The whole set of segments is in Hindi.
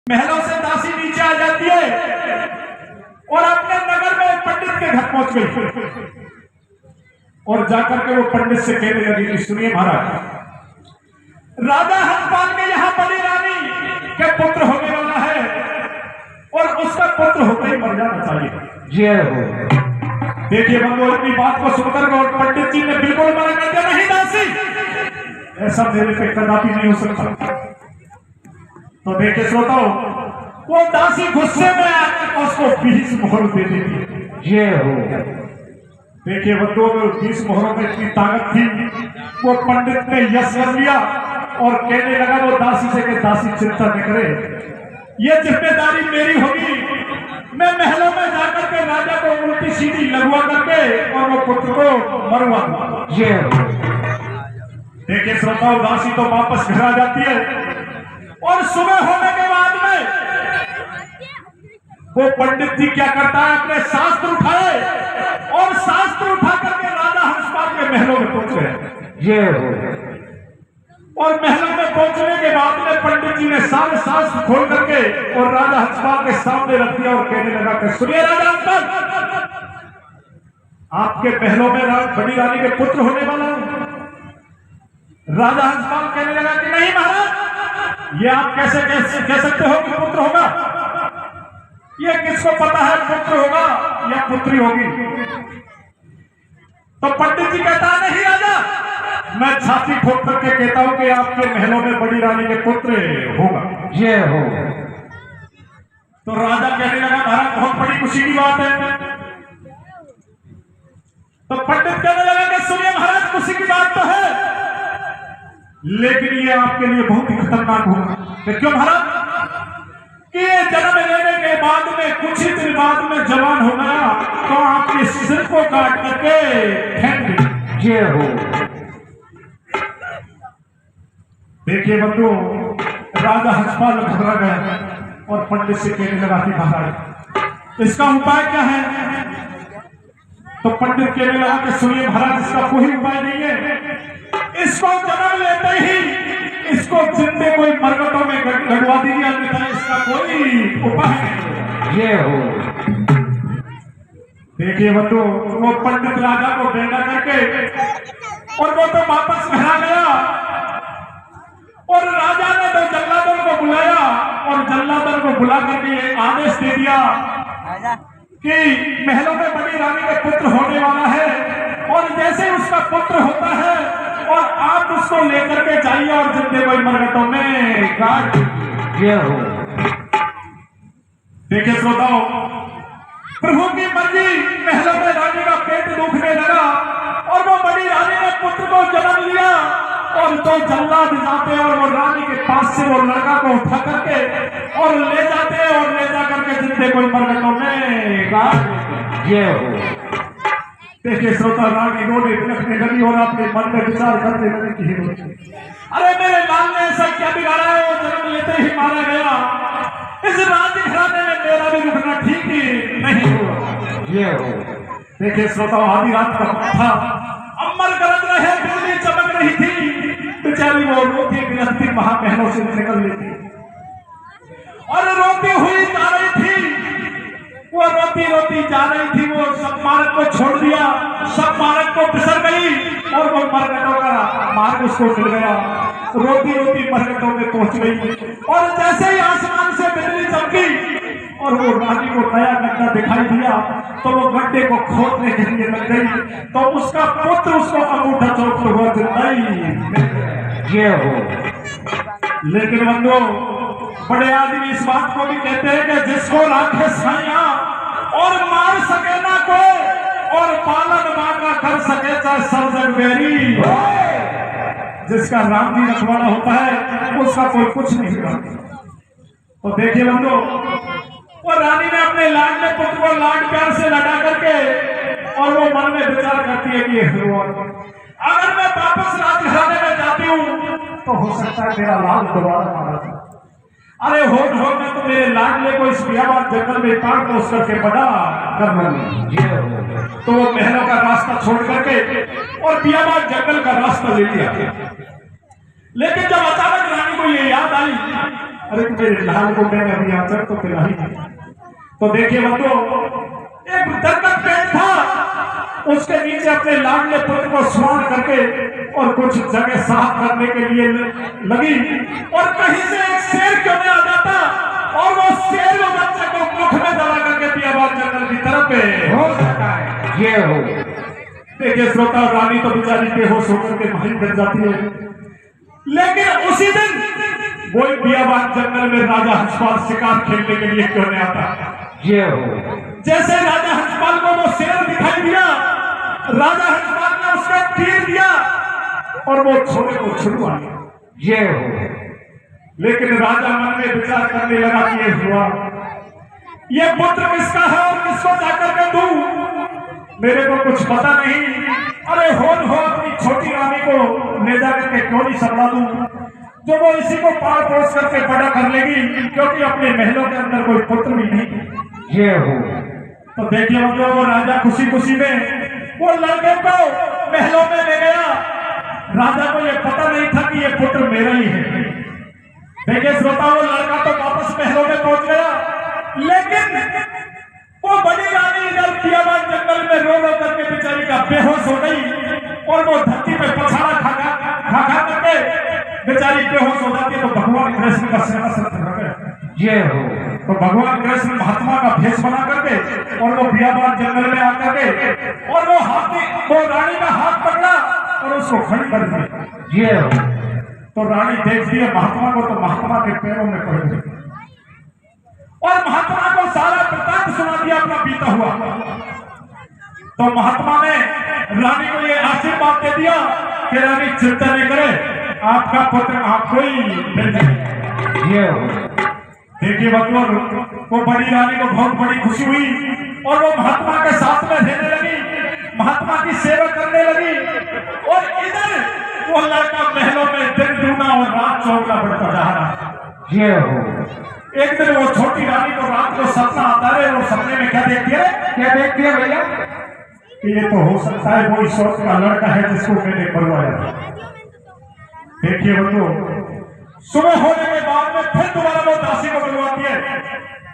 महलों से दासी नीचे आ जाती है और अपने नगर में पंडित के घर पहुंच गई और जाकर के वो पंडित से कहने लगी कि सुनिए महाराज, राजा हंसपाल के यहाँ बड़ी रानी के पुत्र होने वाला है और उसका पुत्र होकर ही मर जाना चाहिए। जय हो। देखिए बंधु, अपनी बात को सुनकर और पंडित जी ने बिल्कुल मना कर दिया, नहीं दासी, ऐसा मेरे पे कदापि नहीं हो सकता। तो देखिए श्रोताओं, वो दासी गुस्से में आकर उसको 20 मोहर दे देती। जय हो। देखिए बंधुओं, 20 मोहरों में इतनी ताकत थी, वो पंडित ने यश कर लिया और कहने लगा वो दासी से कि दासी चिंता न करे, ये जिम्मेदारी मेरी होगी, मैं महलों में जाकर के राजा को उल्टी सीधी लगवा करके और वो पुत्र को मरवा दूंगा। जय हो। देखिए श्रोताओं, दासी तो वापस घर आ जाती है और सुबह होने के बाद में वो पंडित जी क्या करता है, अपने शास्त्र उठाए और शास्त्र उठा करके राजा हंसपाल के महलों में पहुंच गए। जय हो। और महलों में पहुंचने के बाद में पंडित जी ने सारे शास्त्र खोल करके और राजा हंसपाल के सामने रख दिया और कहने लगा कि सुनिए राजा हंसपाल, आपके महलों में बड़ी रानी के पुत्र होने वाला हूं। राजा हंसपाल कहने लगा कि नहीं महाराज, ये आप कैसे कह सकते हो कि पुत्र होगा, ये किसको पता है पुत्र होगा या पुत्री होगी। तो पंडित जी कहता है नहीं राजा, मैं छाती ठोक करके कहता हूं कि आपके महलों में बड़ी रानी के पुत्र होगा। जय हो। तो राजा कहने लगा महाराज बहुत बड़ी खुशी की बात है। तो पंडित कहने लगा कि सुनिए महाराज, खुशी की बात तो है, लेकिन ये आपके लिए बहुत ही खतरनाक होगा। क्यों महाराज? कि ये जन्म लेने के बाद में कुछ ही दिन बाद में जवान हो गया तो आपके सिर को काट करके फेंक दिया। जय हो। देखिए बंधु, राजा हंसपाल घबरा गया और पंडित से कहने लगा कि महाराज इसका उपाय क्या है। तो पंडित कहने लगा कि सुनिए महाराज, इसका कोई उपाय नहीं है, इसको जन्म लेते ही इसको जिंदे कोई मरकटों में गड़वा दीजिए, अन्यथा इसका कोई उपाय नहीं। जय हो। देखिए बंधु, वो पंडित राजा को बेटा करके और वो तो वापस घर आ गया और राजा ने तो जल्लादर को बुलाया और जल्लादर को बुला करके आदेश दे दिया कि महलों में बड़ी रानी के पुत्र होने वाला है और जैसे उसका पुत्र होता है और आप उसको लेकर के जाइए और जिंदे कोई मरकटों में काट। जय हो। देखिए श्रोताओं, प्रभु की मर्जी, महलों में रानी का पेट दुखने लगा और वो बड़ी रानी ने पुत्र को जन्म लिया और तो जल्लाद जाते और वो रानी के पास से वो लड़का को उठा करके और ले जाते और ले जा करके जिंदे कोई मरकटों में काट। जय हो। देखिए श्रोता, रानी रोने बिलखने लगी और अपने मन में विचार करने लगी कि अरे मेरे लाल ने ऐसा क्या बिगाड़ा है, वो जन्म लेते ही मारा गया, इस राज घराने में मेरा भी रुकना ठीक ही नहीं हुआ। जय हो। देखिए श्रोता, आधी रात का वक्त था, अम्बर गरज रहे, बिजली चमक रही थी, बेचारी वो रोती बिलखती महामहलों से निकल लेती और रोती हुई जा रही थी। वो रोती रोती जा रही थी, वो सब मार्ग को छोड़ दिया, सब मार्ग को फिसल गई और वो मरकटों का मार्ग उसको मिल गया, रोती रोती मरकटों में पहुंच गई और जैसे ही आसमान से बिजली चमकी और वो रानी को नया गड्ढा दिखाई दिया तो वो गड्ढे को खोदने के लिए लग गई तो उसका पुत्र उसको अंगूठा चौकते हुआ जिंदा ही। जय हो। लेकिन बंधु, बड़े आदमी इस बात को भी कहते हैं कि जिसको राखे साइया और मार सके ना कोई और पालन मांगा कर सके चाहे सर्जन बेरी, जिसका राम जी रखवाड़ा होता है उसका कोई कुछ नहीं करता। तो देखिए बंधु, वो रानी ने अपने लाडले पुत्र को लाड प्यार से लड़ा करके और वो मन में विचार करती है कि अगर मैं वापस राजघराने में जाती हूँ तो हो सकता है मेरा लाल दोबारा मारा जाए। अरे हो में तो मेरे लाडले को इस बियाबान जंगल में काट तो उसका के बड़ा कर लूंगी। तो वो महलों का रास्ता छोड़ करके और बियाबान जंगल का रास्ता ले लिया। लेकिन जब अचानक रानी को ये याद आई, अरे मेरे लाल को मैंने अभी आचर तो पिला ही नहीं। तो देखिए बंधु, एक दरकत पेड़ था, उसके नीचे अपने लाडले पुत्र को स्वान करके और कुछ जगह साफ करने के लिए लगी, और कहीं से एक शेर क्यों नहीं आ जाता और वो शेर वो बच्चे को मुख में दबा करके बियाबान जंगल की तरफ हो सकता है ये हो। देखिए श्रोता, रानी तो बेचारी बेहोश होकर के वहीं गिर जाती है, लेकिन उसी दिन वही बियाबान जंगल में राजा हंसपाल शिकार खेलने के लिए क्यों नहीं आता। ये हो। जैसे राजा हंसपाल को वो शेर दिखाई दिया, राजा हंसपाल ने उसका तीर दिया और वो छोरे को छुड़वा लिया। ये हो। लेकिन राजा मन में विचार करने लगा कि ये हुआ, ये पुत्र किसका है और किसको जाकर के दूं, मेरे को कुछ पता नहीं। अरे हो अपनी छोटी रानी को ले जाकर के क्यों नहीं संभला दूं, जो वो इसी को पाल पोस करके बड़ा कर लेगी, क्योंकि अपने महलों के अंदर कोई पुत्र भी नहीं। ये हो। तो देखिए मतलब वो राजा खुशी खुशी में वो लड़के को महलों में ले गया। राजा को ये पता नहीं था कि ये पुत्र मेरा ही है। देखिए श्रोता, वो लड़का तो वापस महलों में पहुंच गया, लेकिन वो बड़ी रानी इधर बियाबान जंगल में रो रो करके बेचारी का बेहोश हो गई, और वो धरती में पछाड़ा खा करके बेचारी बेहोश हो जाती है। तो भगवान कृष्ण का सेवा सत्य हो गया। ये हो। तो भगवान कृष्ण महात्मा का भेष बना करके और वो बियाबान जंगल में आकर के और वो रानी का हाथ पकड़ा और उसको खड़ी कर दिया। ये हो। तो रानी देखती है महात्मा को, तो महात्मा के पैरों में पड़ गई और महात्मा को सारा वृत्तांत सुना दिया अपना बीता हुआ। तो महात्मा ने रानी को ये आशीर्वाद दे दिया कि रानी चिंता नहीं करे, आपका पुत्र आपको ही मिल जाएगा। ये हो। देखिए बंधुओं, वो बड़ी रानी को बहुत बड़ी खुशी हुई और वो महात्मा के साथ में रहने लगी, महात्मा की सेवा करने लगी, और इधर वो लड़का महलों में दिन दूना और रात चौगुना बढ़ता जा रहा। ये हो। एक दिन वो छोटी रानी को रात को सपना आता है, वो सपने में क्या देखती है? क्या देखती है भैया? कि ये तो हो सकता है वो ईश्वर का लड़का है जिसको मैंने मरवाया। देखिए बंधुओं, सुबह होने के बाद में फिर दोबारा वो दासी को बुलवाती है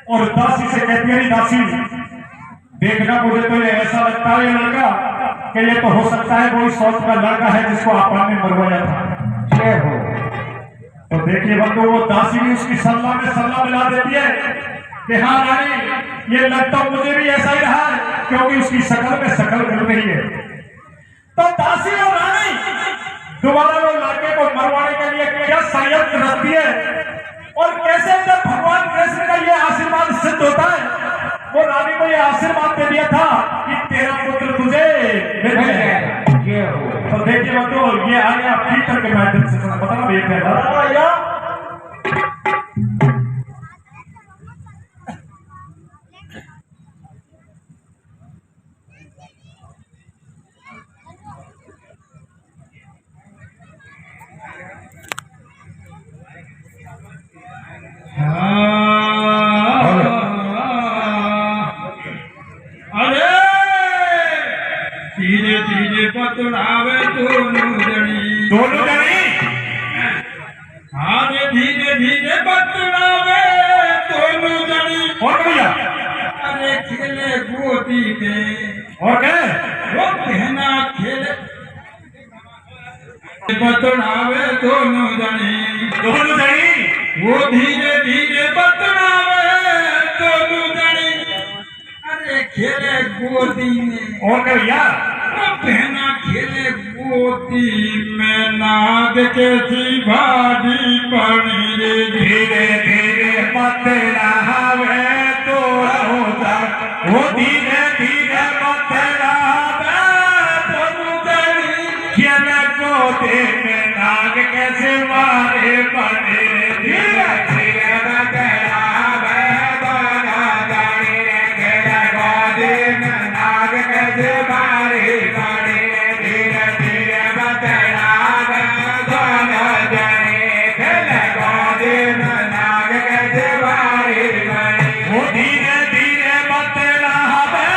और दासी से कहती है, दासी देखना, मुझे तो ये ऐसा लगता है ये लड़का कि ये तो हो सकता है वही सौत का लड़का है जिसको आपने मरवाया था। ये हो। तो देखिए बंधु, वो दासी भी उसकी सल्ला में सल्ला मिला देती है कि हाँ रानी, ये लगता मुझे भी ऐसा ही रहा है, क्योंकि उसकी शक्ल में शक्ल मिल रही है। तो दासी और रानी दोबारा वो लड़के को मरवाने के लिए क्या संयंत्र रखती है, और कैसे जब भगवान कृष्ण का ये आशीर्वाद सिद्ध होता है, वो रानी को ये आशीर्वाद दे दिया था कि तेरा पुत्र तुझे मिल जाएगा। ये हो। तो देखिए बंधु, ये आ गया पीटर के माध्यम से, पता ना ये क्या धीरे धीरे बतलावे दोनों जनी, हाँ धीरे धीरे बतलावे दोनों जनी। और भैया, अरे खेले गोदी में, और क्या वो कहना खेले बतलावे दोनों जनी, वो धीरे धीरे बतलावे दोनों जनी। अरे खेले गोदी में, और क्या भैया, पहना खेले गोदी में, नाग के सी भारी पड़ी रे। धीरे धीरे बतलावे दोनों जनी, वो धीरे धीरे बतलावे दोनों जनी, खेले गोदी में नाग कैसे मारे पड़े रे। धीरे धीरे बतलावे दोनों जनी, खेले गोदी में नाग कैसे मारे पड़े रे। धीरे धीरे बतलावे दोनों जनी, खेले गोदी में नाग कैसे मारे पड़े। वो धीरे धीरे बतलावे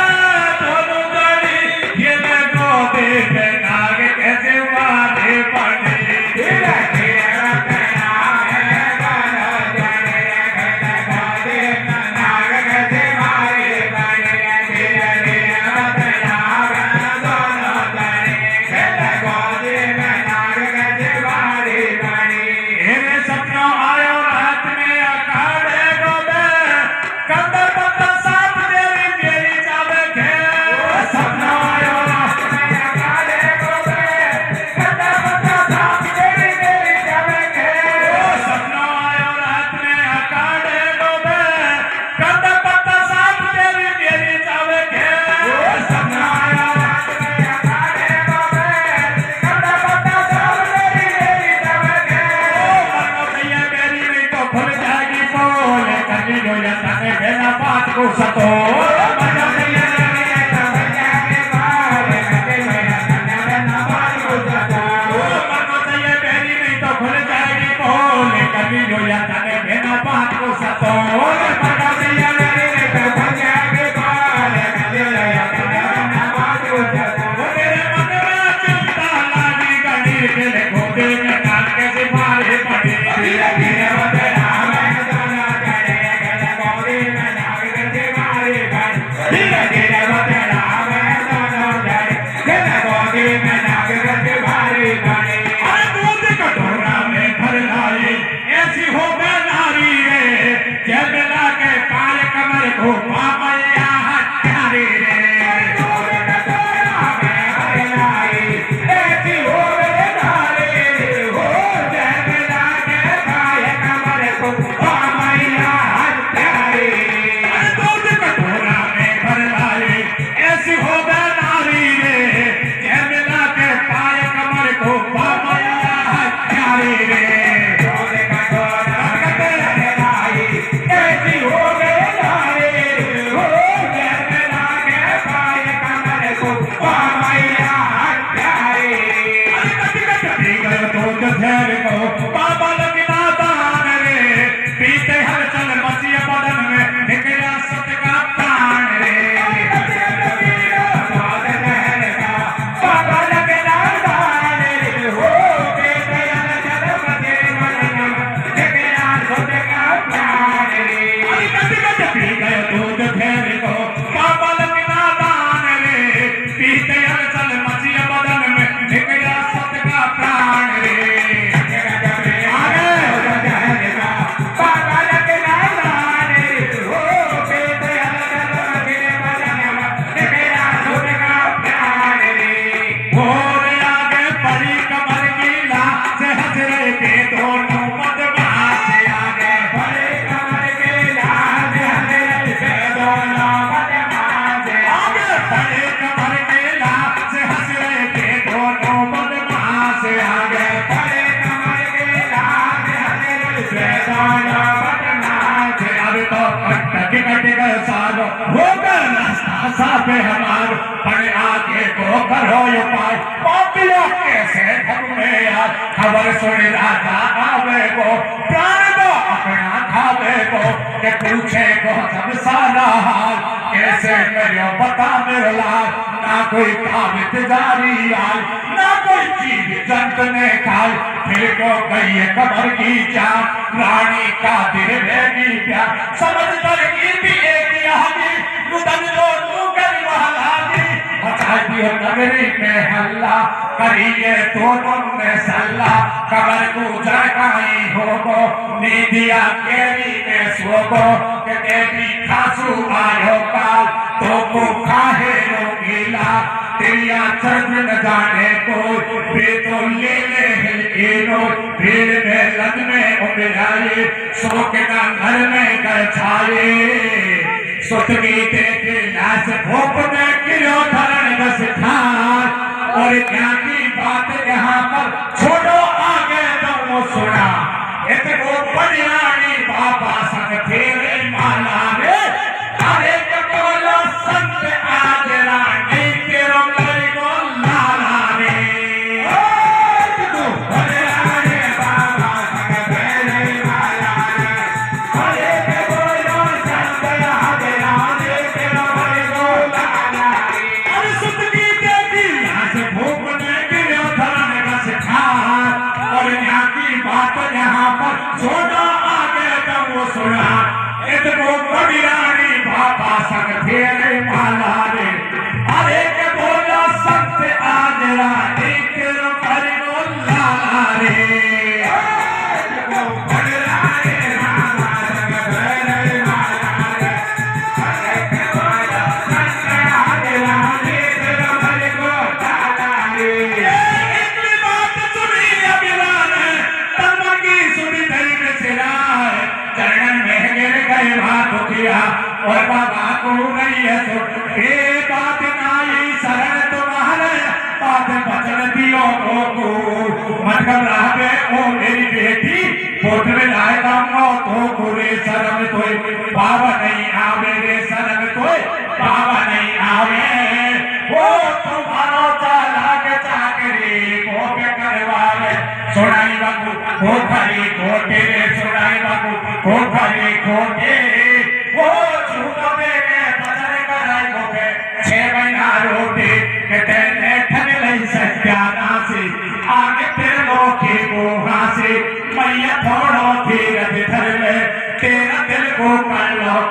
को सतो पे हमार बड़े आगे को करो यो पाए पापियों कैसे घर में यार खबर सुन राजा आवे को प्राण को अपना खावे को के पूछे को सब सारा हाल कैसे करियो बता मेरे लाल ना कोई ताबित जारी आल ना कोई चीज जंत ने खाई फिर को गई कबर की जान रानी का दिल रहेगी क्या समझ कर की भी एक यहां रुदन लो तू कर महारानी बता दियो नगरी में हल्ला करिए तो तुमने सल्ला कबर को जगाई होगो नींदिया केरी में सोगो के देवी खासू आयो काल तो को काहे रोगीला तेरिया चर्च न जाने को तो ले ले हिलकेरो भीड़ में लग में उमराए सो के ना घर में कर छाए सुतगी देखे लाश भोप में किलो धरण बस खान और क्या की बात यहाँ पर छोड़ो आगे तो सुना इतको बनियानी बाबा संग तेरे माला रे अरे कटोलो संत आज रानी तेरो करी को लाला रे बनियानी बाबा संग तेरे माला रे अरे कटोलो संत आज रानी तेरो करी को लाला रे अरे सुतगी देवी लाश भूख ने गिरो धरन बस खान और यहाँ की बात यहाँ पर छोड़ो आगे तो सुना इतको बनियानी बाबा संग तेरे माला रे अरे के बोलो संत आज रानी तेरो करी को लाला रे और बाबा को नहीं है तो बात नाई शरण तुम्हारे बात बचन दियो को मत घबरावे ओ मेरी बेटी पोट में लाएगा मौत हो पूरे शरण कोई बाबा नहीं आवे रे वो झूठो देने बदल कराई होके 6 महीना रोटी के तेने ठग लई सत्यानासी आगे तेरे लोकी गोहा से मैया थोड़ो धीरज धर ले तेरा दिल को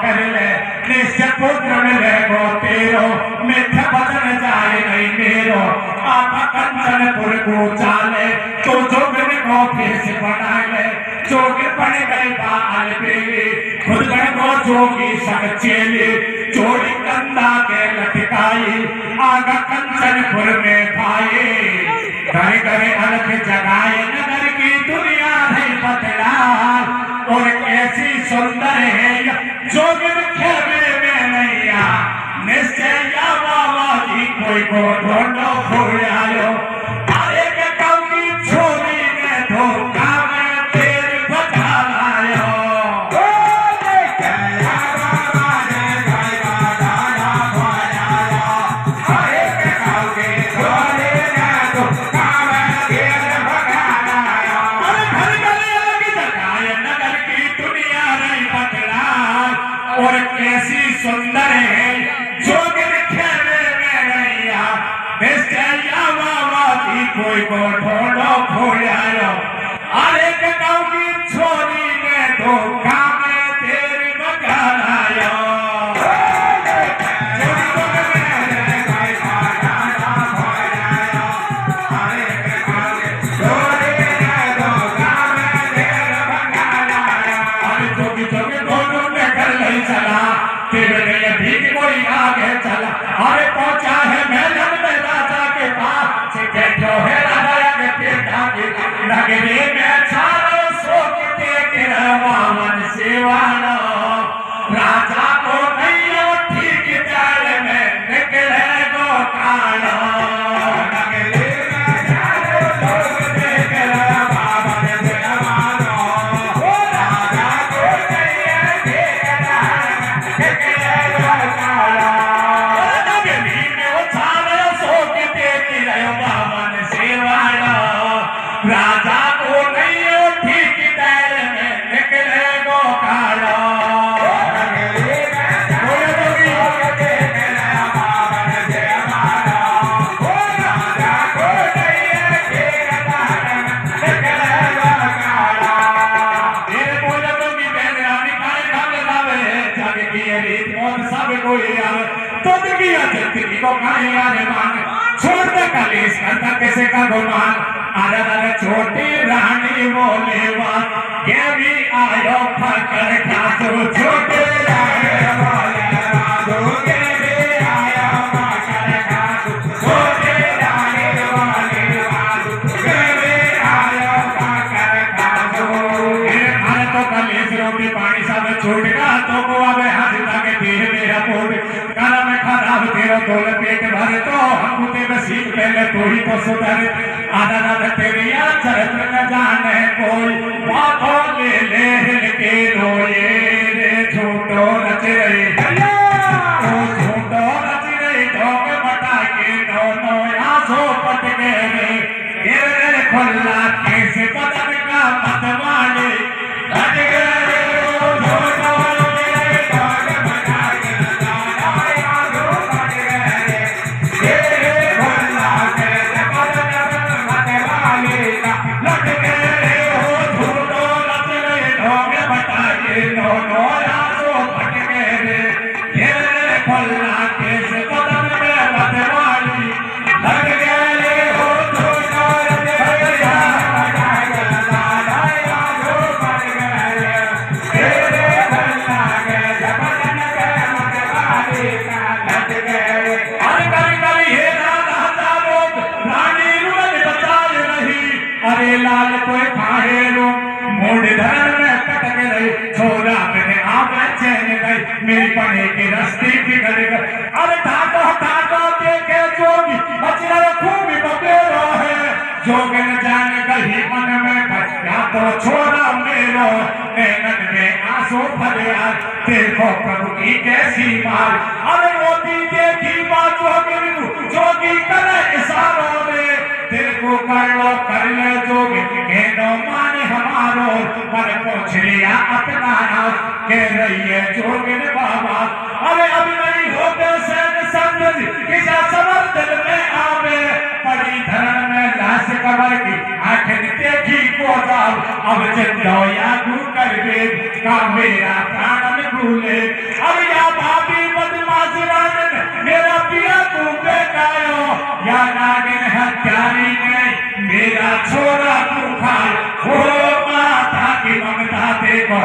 कर ले निश्चय पुत्र मिले गो तेरो मिथ्या बदन जाए नहीं मेरो आपा कंचनपुर को चाले तो जोगिन को फिर से बना ले जोगिन बन गए बाल बेली खुद बन को जोगी सब चेली जोड़ी कंधा के लटकाई आगा कंचनपुर में भाई घर घर अलग जगाए नगर की दुनिया नहीं बदला और कैसी सुंदर है जोगिन खेमे में नैया निश्चय बाबा जी कोई को ढूंढो फूलायो अरे के कौकी छोरी ने धोखा में तेरे बजा लायो अरे के कौकी छोरी ने धोखा में तेरे बजा लायो अरे घर गली अलग जगाए नगर की दुनिया नहीं बदला और कैसी सुंदर है जोगिन खेमे में नैया निश्चय बाबा जी कोई को ढूंढो फूलायो अरे के कौकी छोरी ने धोखा में तेरी बजा लायो कोई आगे चला अरे पहुंचा है मैदान में राजा के पास से बैठो है राजा के पिता के नगरी में चारों सोचते के रावण सेवाना राजा को नहीं ठीक चाल में निकले गो काला नगरी में चारों सोचते के रावण सेवाना राजा को नहीं ठीक चाल में निकले गो काला नगरी में वो चारों सोचते के रावण सेवाना राजा को नहीं ठीक चाल में निकले गो काला छोड़ दे कलेश करता किसे का गुमान अलग अलग छोटी रानी बोले ये भी आयो फकर खासो छोटे रानी बोले ये भी आयो फकर खासो छोटे रानी बोले ये भी आयो फकर खासो अरे तो कलेश रोटी पानी सब छूटेगा तो को अब हाथ लगे धीरे मेरा पोट काला में खराब तेरा तोले पेट भरे तो हम तेरे सीख पहले तू ही तो सुधर आधा आधा तेरी चरित्र न जाने कोई बातों ले ले हिल के रोए रे झूठो नच रही झूठो नच रही ढोक बटा के दोनों आंसू पट गए रे गिर खुल्ला कैसे बदन का मतवाले हट गए अरे लाल कोई खाए लो मोड़ धरण में कटक रही छोरा मैंने आप चैन गई मेरी पढ़े की रस्ती बिगड़ गई अरे ढाको देखे जोगी बचरा खूब बतेरो है जोगिन जान गई मन में खटका तो छोरा मेरो नैनन में आंसू भरे आज देखो प्रभु की कैसी मार अरे मोती देखी बात जोगी करे इशारों में दिल को कर ले जोगी कहनो माने हमारो पर पूछ लिया अपना कह रही है जोगिन अब चंदो या गु कर दे का मेरा प्राण भूले अब या भाभी बदमाश राजन मेरा पिया तू बेटायो या नागिन हत्यारी ने मेरा छोरा तू खा हो माता की ममता देखो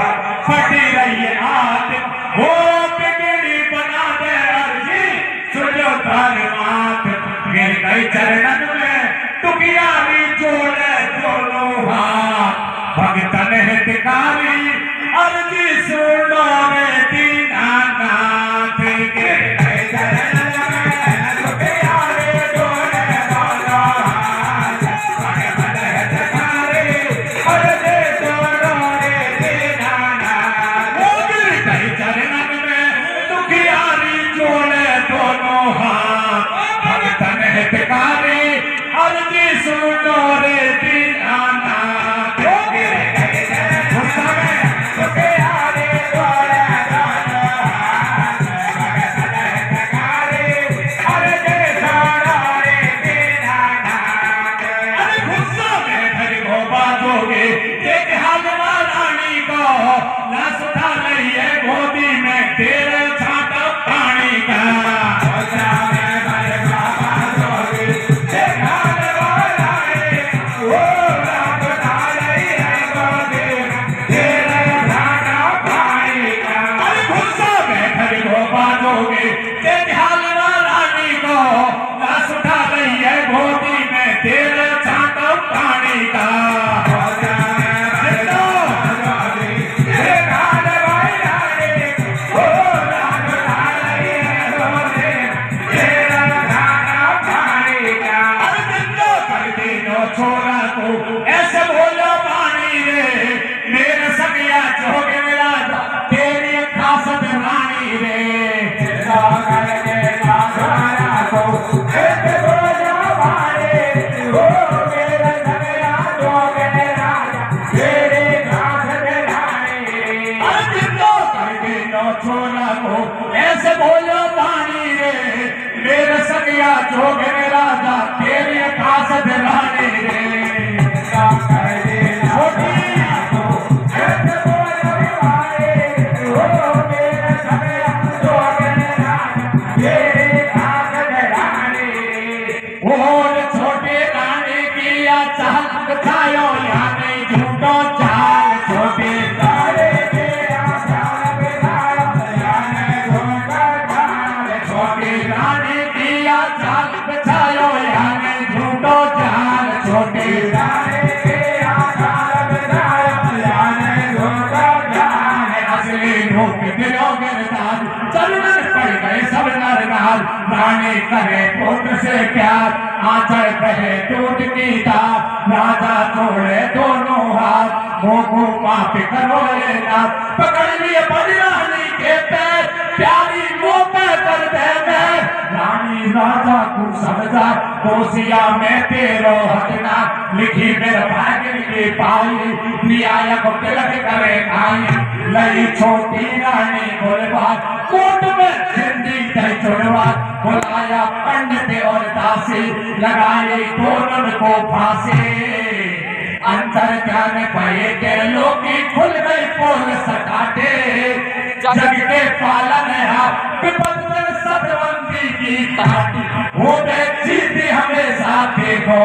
फटी रही है आज वो बिगड़ी बना दे अर्जी सुनो धर्मात मेरे कई चरणन में टुकियारी जोड़े दोनों हाथ भगतन हितकारी अर्जी सुनो रे दीनानाथ के कई चरणन में टुकियारी जोड़े दोनों हाथ भगतन हितकारी अर्जी सुनो रे दीनानाथ वो भी कई चरणन में टुकियारी जोड़े दोनों हाथ भगतन हितकारी अर्जी सुनो रे दीनानाथ के गुस्सा में टुकियारी जोड़े दोनों हाथ भगतन हितकारी अर्जी सुनो रे दीनानाथ अरे गुस्सा में फिर वो बाजोगे एक हाजमा रानी को लाश उठा रही है गोदी में तेरे छाटा पानी का गुस्सा में फिर वो बाजोगे एक हाजमा रानी वो लाश उठा रही है गोदी में तेरे छाटा पानी का अरे गुस्सा में फिर वो बाजोगे एक हाजमा रानी को लाश उठा रही है गोदी में तेरे छाटा पानी का गुस्सा में फिर वो बाजोगे एक हाजमा रानी वो लाश उठा रही है गोदी में तेरे छाटा पानी का अरे जिंदो कर दो छोरा को ऐसे बोलो पानी रे मेरे सगिया जोगे मेरा तेरी खासत रानी रे जिंदो कर देना छोरा को ऐसे बोलो पानी ओ मेरे सगिया जोगे मेरा तेरी खासत रानी रे अरे जिंदो कर दो छोरा को ऐसे बोलो पानी रे मेरे सगिया जोगे मेरा तेरी खासत रानी रे जिंदो कर देना छोरा को ऐसे बोलो पानी ओ मेरे सगिया जोगे मेरा तेरी खासत रानी रे और छोटे रानी की चाल बचायो या नहीं झूठो चाल छोटे रानी की चाल बचायो या नहीं झूठो चाल छोटे रानी की चाल बचायो या नहीं झूठो चाल छोटे रानी की चाल बचायो या नहीं झूठो चाल असली रूप दिलो गिरदार चलन पड़ गए सब नर नाल रानी करे पुत्र से प्यार आंचल बहे टूट की तार राजा छोड़े दोनों हाथ मोगू माप करो लेना पकड़ लिए बड़ी रानी के पैर प्यारी मुंह पे कर दे मैं रानी राजा को समझा दोसिया में तेरो हटना लिखी मेरे भाग्य की पाई प्रिया को तिलक करे आई लई छोटी रानी बोलवा कोट में जिंदगी तय चुनवा बुलाया पंडित और दासी लगाई दोनों को फांसी अंतर ध्यान पाए के लोकी खुल गई पोल सटाटे जग के पालन है विपद में सतवंती की ताटी वो जीती हमेशा देखो